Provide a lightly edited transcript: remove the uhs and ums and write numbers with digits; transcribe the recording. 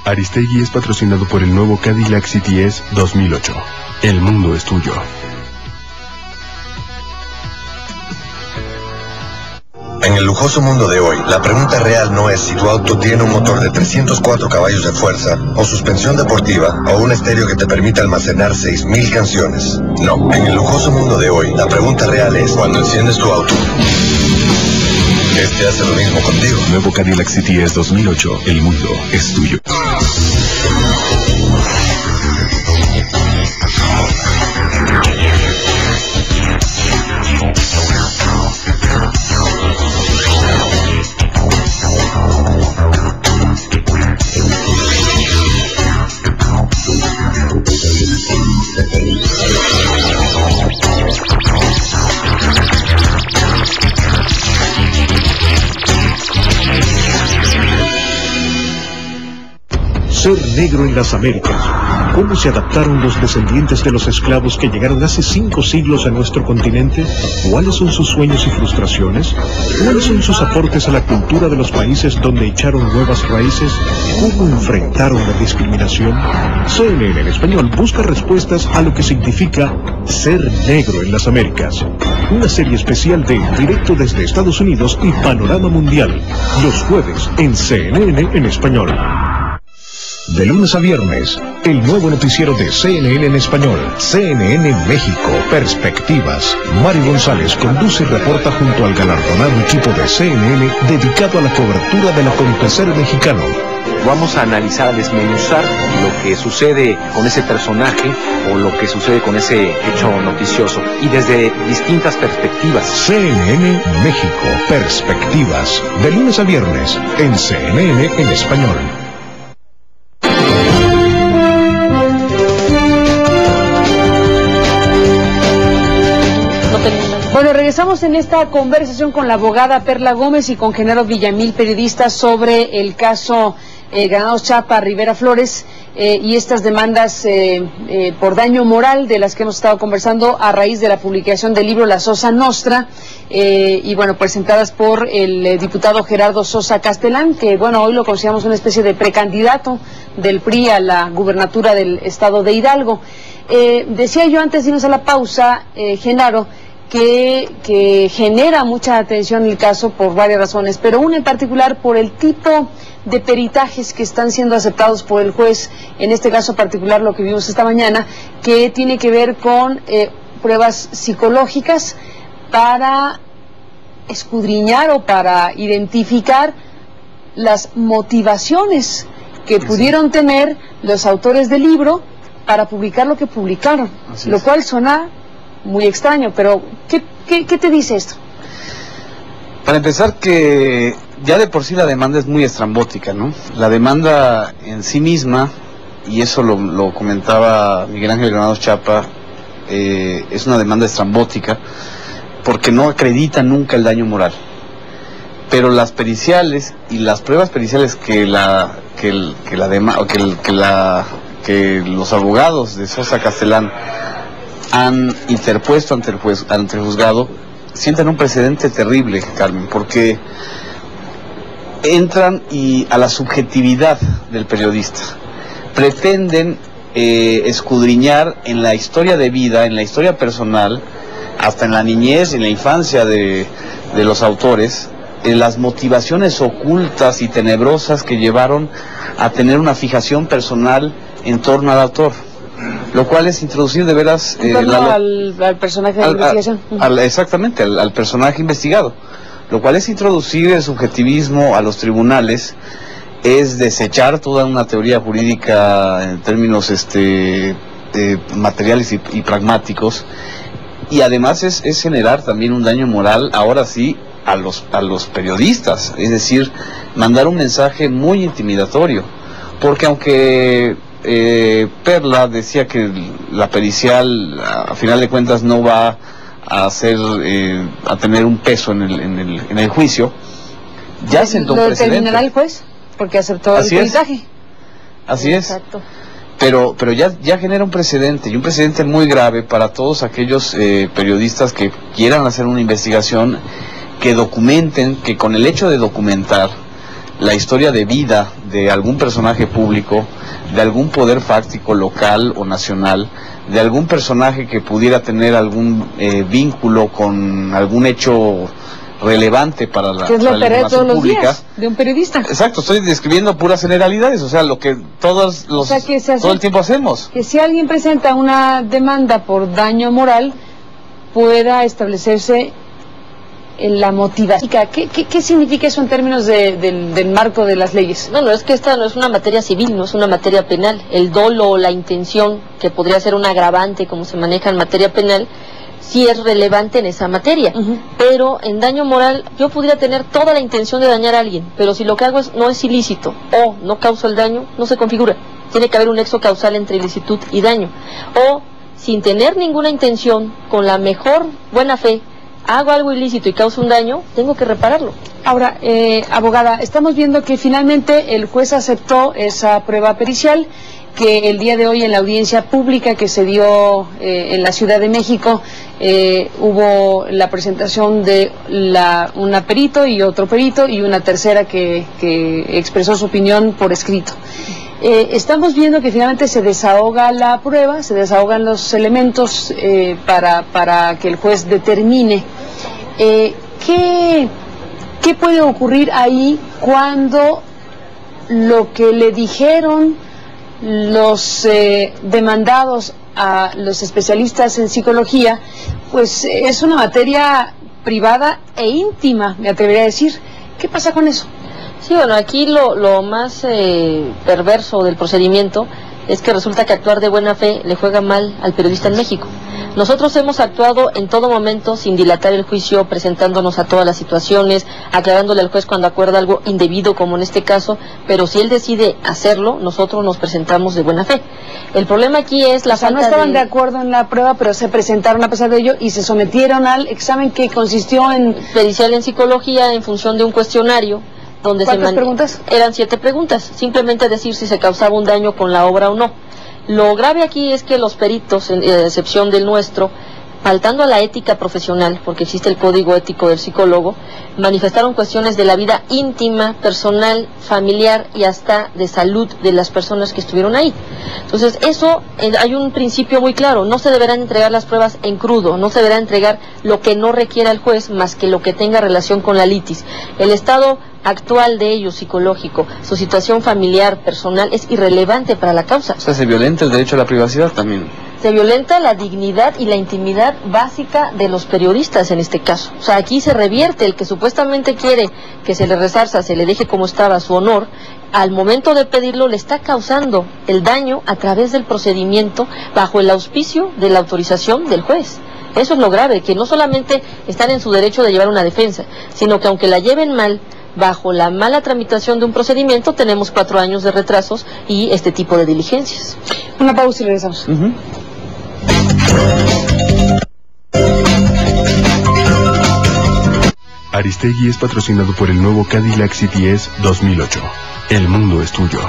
Aristegui es patrocinado por el nuevo Cadillac CTS 2008. El mundo es tuyo. En el lujoso mundo de hoy, la pregunta real no es si tu auto tiene un motor de 304 caballos de fuerza, o suspensión deportiva, o un estéreo que te permite almacenar 6.000 canciones. No, en el lujoso mundo de hoy, la pregunta real es cuando enciendes tu auto, este hace lo mismo contigo. Nuevo Cadillac CTS 2008. El mundo es tuyo. Ser negro en las Américas. ¿Cómo se adaptaron los descendientes de los esclavos que llegaron hace 5 siglos a nuestro continente? ¿Cuáles son sus sueños y frustraciones? ¿Cuáles son sus aportes a la cultura de los países donde echaron nuevas raíces? ¿Cómo enfrentaron la discriminación? CNN en español busca respuestas a lo que significa ser negro en las Américas. Una serie especial de Directo desde Estados Unidos y Panorama Mundial. Los jueves en CNN en español. De lunes a viernes, el nuevo noticiero de CNN en español. CNN México, Perspectivas. Mario González conduce y reporta junto al galardonado equipo de CNN dedicado a la cobertura del acontecer mexicano. Vamos a analizar, a desmenuzar lo que sucede con ese personaje o lo que sucede con ese hecho noticioso y desde distintas perspectivas. CNN México, Perspectivas. De lunes a viernes, en CNN en español. Bueno, regresamos en esta conversación con la abogada Perla Gómez y con Genaro Villamil, periodista, sobre el caso Granados Chapa, Rivera Flores y estas demandas por daño moral de las que hemos estado conversando a raíz de la publicación del libro La Sosa Nostra y bueno, presentadas por el diputado Gerardo Sosa Castellán, que bueno, hoy lo consideramos una especie de precandidato del PRI a la gubernatura del estado de Hidalgo. Decía yo antes de irnos a la pausa, Genaro, que genera mucha atención el caso por varias razones, pero una en particular por el tipo de peritajes que están siendo aceptados por el juez, en este caso particular lo que vimos esta mañana, que tiene que ver con pruebas psicológicas para escudriñar o para identificar las motivaciones que pudieron tener los autores del libro para publicar lo que publicaron, lo cual suena muy extraño, pero ¿qué te dice esto? Para empezar, que ya de por sí la demanda es muy estrambótica, ¿no? La demanda en sí misma, y eso lo comentaba Miguel Ángel Granados Chapa, es una demanda estrambótica porque no acredita nunca el daño moral. Pero las periciales y las pruebas periciales que los abogados de Sosa Castellán han interpuesto ante el juzgado sienten un precedente terrible, Carmen, porque entran a la subjetividad del periodista, pretenden escudriñar en la historia de vida, en la historia personal, hasta en la niñez, en la infancia de los autores, las motivaciones ocultas y tenebrosas que llevaron a tener una fijación personal en torno al autor. Lo cual es introducir de veras al personaje de investigación. Exactamente, al personaje investigado. Lo cual es introducir el subjetivismo a los tribunales, es desechar toda una teoría jurídica en términos materiales y pragmáticos, y además es generar también un daño moral, ahora sí, a los periodistas, es decir, mandar un mensaje muy intimidatorio, porque aunque Perla decía que la pericial a final de cuentas no va a tener un peso en el juicio, ya sentó un precedente. ¿Lo determinará el juez? Porque aceptó el peritaje. Así es. Exacto. Pero ya genera un precedente, y un precedente muy grave para todos aquellos periodistas que quieran hacer una investigación, que documenten, que con el hecho de documentar la historia de vida de algún personaje público, de algún poder fáctico local o nacional, de algún personaje que pudiera tener algún vínculo con algún hecho relevante para la, que es lo que todos los pública. Días de un periodista. Exacto, estoy describiendo puras generalidades, o sea, lo que todos los, o sea, que todo el tiempo hacemos. Que si alguien presenta una demanda por daño moral, pueda establecerse en la motivación. ¿Qué significa eso en términos del marco de las leyes? No, es que esta no es una materia civil, no es una materia penal. El dolo o la intención, que podría ser un agravante como se maneja en materia penal, sí es relevante en esa materia. Pero en daño moral, yo podría tener toda la intención de dañar a alguien, pero si lo que hago no es ilícito o no causa el daño, no se configura. Tiene que haber un nexo causal entre ilicitud y daño. O sin tener ninguna intención, con la mejor buena fe, hago algo ilícito y causa un daño, tengo que repararlo. Ahora, abogada, estamos viendo que finalmente el juez aceptó esa prueba pericial, que el día de hoy en la audiencia pública que se dio en la Ciudad de México hubo la presentación de una perito y otro perito y una tercera que expresó su opinión por escrito. Estamos viendo que finalmente se desahoga la prueba, se desahogan los elementos para que el juez determine qué puede ocurrir ahí cuando lo que le dijeron los demandados a los especialistas en psicología, pues es una materia privada e íntima, me atrevería a decir. ¿Qué pasa con eso? Sí, bueno, aquí lo más perverso del procedimiento es que resulta que actuar de buena fe le juega mal al periodista en México. Nosotros hemos actuado en todo momento sin dilatar el juicio, presentándonos a todas las situaciones, aclarándole al juez cuando acuerda algo indebido, como en este caso, pero si él decide hacerlo, nosotros nos presentamos de buena fe. El problema aquí es la falta de... no estaban de acuerdo en la prueba, pero se presentaron a pesar de ello y se sometieron al examen que consistió en... pericial en psicología en función de un cuestionario. Donde ¿cuántas preguntas? Eran 7 preguntas, simplemente decir si se causaba un daño con la obra o no. Lo grave aquí es que los peritos, a excepción del nuestro, faltando a la ética profesional, porque existe el código ético del psicólogo, manifestaron cuestiones de la vida íntima, personal, familiar y hasta de salud de las personas que estuvieron ahí. Entonces, eso, hay un principio muy claro: no se deberán entregar las pruebas en crudo, no se deberá entregar lo que no requiera el juez más que lo que tenga relación con la litis. El estado actual de ellos, psicológico, su situación familiar, personal, es irrelevante para la causa. O sea, se violenta el derecho a la privacidad también. Se violenta la dignidad y la intimidad básica de los periodistas en este caso. O sea, aquí se revierte. El que supuestamente quiere que se le resarza, se le deje como estaba su honor, al momento de pedirlo le está causando el daño a través del procedimiento bajo el auspicio de la autorización del juez. Eso es lo grave, que no solamente están en su derecho de llevar una defensa, sino que aunque la lleven mal, bajo la mala tramitación de un procedimiento, tenemos 4 años de retrasos y este tipo de diligencias. Una pausa y regresamos. Aristegui es patrocinado por el nuevo Cadillac CTS 2008. El mundo es tuyo.